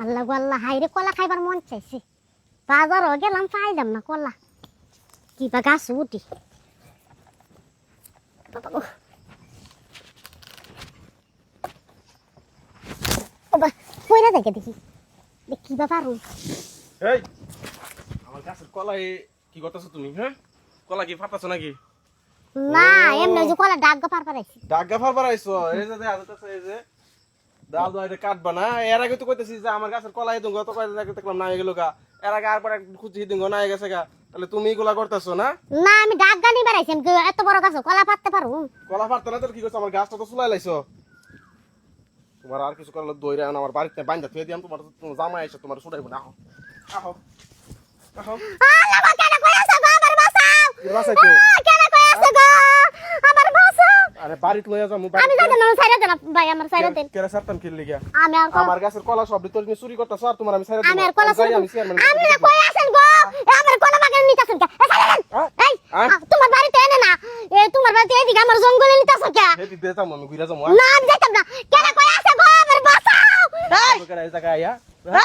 আল্লাহ গো আল্লাহ, হাইরে কলা খাইবার মন চাইছে, বাজারও গেলাম পাইলাম না কলা, কি বা গাছ উঠি। কইরা দেখে দেখি কি বা পারু। এই আমার গাছের কলাই কি করতেছো তুমি? হ্যাঁ, কলা কি ফাটাছো নাকি? না এমনি যে কলা ডাক গা পার পারাইছি। ডাগা ফার বাড়াইছো? এই যে আদতেছে, এই যে ডাল দইটা কাটবা না। এর আগে তো কইতেছি যে আমার গাছের কলাই দুঙ্গ তো কয়দিন আগে দেখলাম না হয়ে গেল গা। এর আগে আর পরে খুঁজি দুঙ্গ না হয়ে গেছে গা। তাহলে তুমি এগুলা করতেছো না? না আমি ডাক গা নি বাড়াইছি, আমি এত বড় গাছ কলা পারতে পারু? কলা ফাটতে না তোর কি করছো? আমার গাছটা তো চুলাই লাইছো। তোমার আর কিছু করলে দইরা আমার বাড়িতে বাইন্দা থুয়ে দিয়াম। তোমার জামাই এসে তোমার ছুটাইবো না। আহো আহো আহো। আল্লাহ গো কেন কই আছো গো, আমার বাঁচাও। কি বাঁচাইছো? কেন কই আছো গো, আমার বাঁচাও। আরে বাড়িতে লইয়া যামু। আমি যাইতে না, ছাইরা দেন ভাই, আমার ছাইরা দেন। কেরা সারতাম কি লিগা? আমি আর আমার গাছের কলা সব তোর তুমি চুরি করতেছ আর তোমার আমি ছাইরা দিই। আমি আর কলা যাই, চুরি আমি চেয়ারম্যান। আমি না কই আছেন গো, আমার কলা বাগান নিতাছেন কে? এই তোমার বাড়িতে এনে না, তোমার বাড়িতে এদিকে আমার জঙ্গলে নিতাছো কে? হেদি দে যামু, আমি ঘুরে যামু। না আমি যাইতাম না। কেন কই আছে গো, আমার বাঁচাও। কেরা এই জায়গায় আইয়া?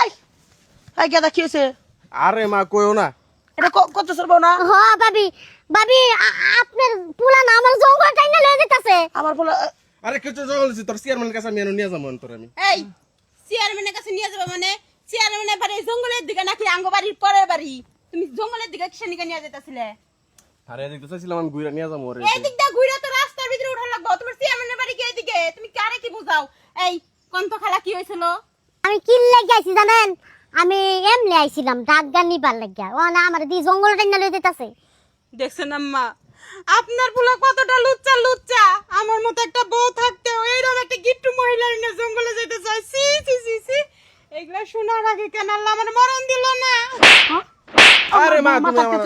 এই এই গেদা কি হইছে? আরে মা কইও না। এটা কত সরবো না? হ ভাবি, ভাবি আপনার পুলা না আমার জঙ্গল টাইনা লয়ে যাইতাছে। আমার বলে আরে কিছু জগলছি তোর চেয়ারম্যানের কাছে আমি এনে নিয়ে যাবো তোর আমি। এই চেয়ারম্যানের কাছে নিয়ে যাবে মানে? চেয়ারম্যানের বাড়ি জঙ্গলের দিকে নাকি আঙ্গ বাড়ির পরের বাড়ি? তুমি জঙ্গলের দিকে কিসের নিয়ে নিয়ে যেতেছিলে? আরে দেখতে চাইছিলাম আমি ঘুরে নিয়ে যাবো রে। এই দিক দিয়ে ঘুরে তো রাস্তার ভিতরে উঠা লাগবে। তোমার চেয়ারম্যানের বাড়ি কি এইদিকে? তুমি কারে কি বুঝাও? এই কন্ত খালা কি হয়েছিল? আমি কি লাগি আইছি জানেন? আমি এমনি আইছিলাম ডাক গান নিবার লাগিয়া, ও না আমার দি জঙ্গল টাইনা লয়ে যাইতাছে। দেখছেন আম্মা, আপনার পোলা কতটা লুচ্চা লুচ্চা। আমার মতো একটা বউ থাকতেও এইরকম একটা গিট্টু মহিলার নিয়ে জঙ্গলে যেতে চায়। সি সি সি সি, এগুলা শোনার আগে কেন আল্লাহ আমার মরণ দিল না? আরে মা তুমি মাথা আমার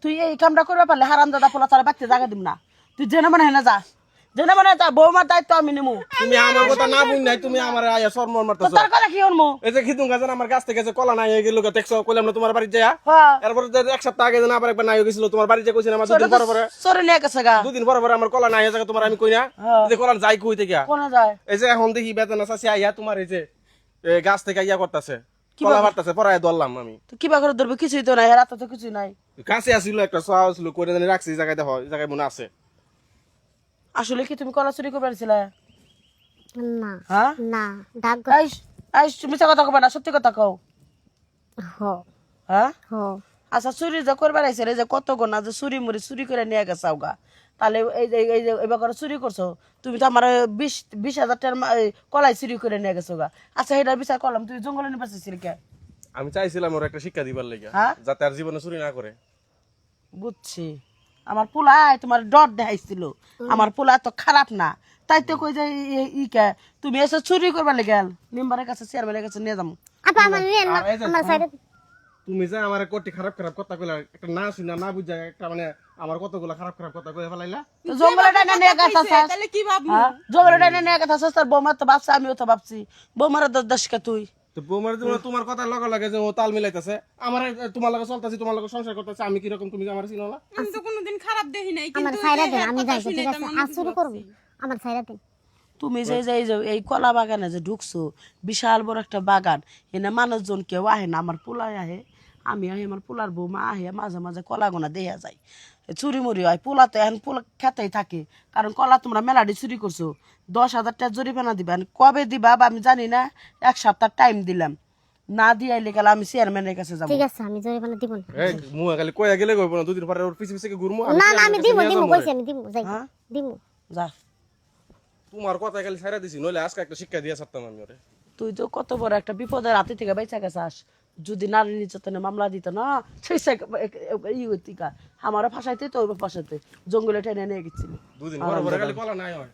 তুই এই কামটা করবে পারলে হারামজাদা পোলা তারা বাচ্চা জায়গা দিম না। তুই জেনে মনে হয় না যা, জেনে মনে হয় যা, বৌমার দায়িত্ব আমি নিমু। তুমি আমার কথা না বুঝ নাই, তুমি আমার আয়া শর্মর তো মারতেছো। তোর কথা কি হলমু? এই যে খিদুম গাছের আমার গাছ থেকে যে কলা নাই হয়ে গেল দেখছো, কইলাম না তোমার বাড়ি যায়া। হ্যাঁ এরপর যে এক সপ্তাহ আগে যেন আবার একবার নাই হয়ে গেছিল তোমার বাড়ি যে কইছিলাম, আমার দুদিন পরে পরে সরে নিয়ে গেছে গা। দুদিন পরে পরে আমার কলা নাই হয়ে যায় তোমার আমি কই না হ্যাঁ। যে কলা যাই কই থেকে। কোনে যায়? এই যে এখন দেখি বেতন আছে আইয়া তোমার এই যে গাছ থেকে ইয়া করতেছে, কলা পারতেছে, পরায় ধরলাম আমি। তো কিবা করে ধরবে? কিছুই তো নাই, রাতে তো কিছুই নাই। কাছে আসছিল একটা সোয়া ছিল করে জানি রাখছি, এই জায়গায় দেখো, এই জায়গায় মনে আছে। আসলে কি তুমি কলা চুরি করবে পারছিলে? না হ্যাঁ না ডাক গা আইস আইস, তুমি মিছা কথা কবে না, সত্যি কথা কও। হ হ্যাঁ হ আচ্ছা, চুরি যে করবার আইছে এই যে কত গোনা যে চুরি মুড়ি চুরি করে নিয়ে গেছে গা, তাহলে এই যে এবার করে চুরি করছো তুমি তো আমার 20,000 টাকার কলাই চুরি করে নিয়ে গেছো গা। আচ্ছা এটার বিচার করলাম, তুই জঙ্গলে নিয়ে পাচ্ছিস কে? আমি চাইছিলাম ওর একটা শিক্ষা দিবার লেগে, হ্যাঁ? যাতে আর জীবনে চুরি না করে। বুঝছি, আমার পোলাই তোমার ডর দেখাইছিল, আমার পোলা তো খারাপ না, তাই তো কই যে কে তুমি এসে চুরি করবার লেগে মেম্বারের কাছে চেয়ারম্যানের কাছে নিয়ে যাবো। আপা আমার নিয়েন না, আর এই যে আমার সাইডে তুমি যে আমার কোটি খারাপ খারাপ কথা কইলা, একটা না শুনা না বুঝা একটা মানে আমার কতগুলা খারাপ খারাপ কথা কইয়া ফেলাইলা। তো জঙ্গলে টাইনা নিয়ে গেছে তাহলে কি ভাববো? জঙ্গলে টাইনা নিয়ে গেছে তোর বৌমা তো ভাবছে, আমিও তো ভাবছি বৌমার দশ কে তুই তো বৌমার জীবনে তোমার কথা লগে লাগে যে ও তাল মিলাইতেছে, আমার তোমার লগে চলতেছি, তোমার লগে সংসার করতেছে, আমি কিরকম তুমি আমার চিনো না। আমি তো কোনোদিন খারাপ দেখি নাই, আমার কিন্তু সাইডে দেন, এর আমি কথা যাই শুনে ঠিক আছে, তেমন আর কিছু শুরু করব ভাবছি। আমার সাইডে দেন। তুমি এই কলা বাগানে যে ঢুকছো, বিশাল বড় একটা বাগান, এনে মানুষজন কেউ আহে না, আমার পোলাই আহে, আমি আহি, আমার পোলার বৌমা আহে, মাঝে মাঝে কলা গোনা দেয়া যায়, চুরি মুড়ি হয়। পোলা তো এখন পোলা খেতেই থাকে, কারণ কলা তোমরা মেলাডি চুরি করছো, 10,000 টাকা জরিমানা দিবা। কবে দিবা বা আমি জানি না, 1 সপ্তাহ টাইম দিলাম, না দিয়ে আইলে গেলে আমি চেয়ারম্যানের কাছে যাবো। ঠিক আছে আমি জরিমানা দিব না। এই মুয়া খালি কইয়া গেলে কইব না, দুদিন পরে ওর পিছে পিছে ঘুরমু। না না আমি দিব দিব কইছি, আমি দিব যাই হ্যাঁ? দিব। যা, তোমার কথা খালি ছাইরা দিছি, নইলে আজকে একটা শিক্ষা দিয়া ছাড়তাম আমি ওরে। তুই তো কত বড় একটা বিপদের হাতে থেকে বেঁচে গেছাস। যদি নারী নির্যাতনের মামলা দিত না, সেই ইকা আমারও ফাঁসাইতে তো ফাঁসাইতে জঙ্গলে টেনে নিয়ে গেছিল। দুদিন পরে পরে খালি কলা নাই হয়।